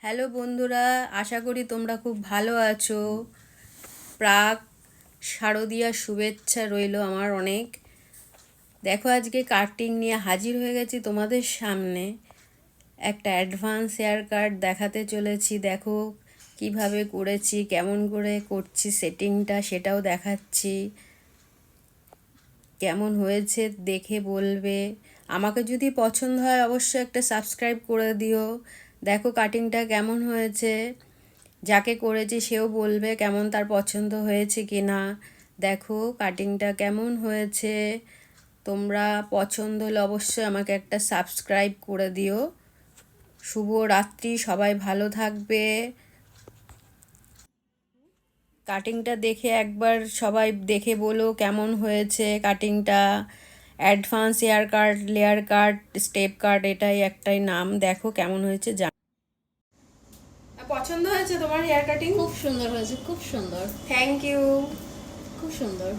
Hello বন্ধুরা, আশা করি তোমরা খুব ভালো আছো। প্রাক শারদীয়া শুভেচ্ছা রইলো আমার অনেক। দেখো, আজকে কাটিং নিয়ে হাজির হয়ে গেছি তোমাদের সামনে। একটা অ্যাডভান্স হেয়ার কাট দেখাতে চলেছি। দেখো কিভাবে করেছি, কেমন করে করছি সেটিংটা, সেটাও দেখাচ্ছি। কেমন হয়েছে দেখে বলবে। আমাকে যদি পছন্দ হয় অবশ্যই একটা সাবস্ক্রাইব করে দিও। দেখো কাটিংটা কেমন হয়েছে, যাকে করেছি সেও বলবে কেমন তার পছন্দ হয়েছে কি না। দেখো কাটিংটা কেমন হয়েছে, তোমরা পছন্দ হলে অবশ্যই আমাকে একটা সাবস্ক্রাইব করে দিও। শুভ রাত্রি, সবাই ভালো থাকবে। কাটিংটা দেখে একবার সবাই দেখে বলো কেমন হয়েছে কাটিংটা। অ্যাডভান্স হেয়ার কাট, লেয়ার কাট, স্টেপ কাট, এটাই একটাই নাম। দেখো কেমন হয়েছে পছন্দ হয়েছে তোমার হেয়ার কাটিং? খুব সুন্দর হয়েছে, খুব সুন্দর, থ্যাংক ইউ। খুব সুন্দর।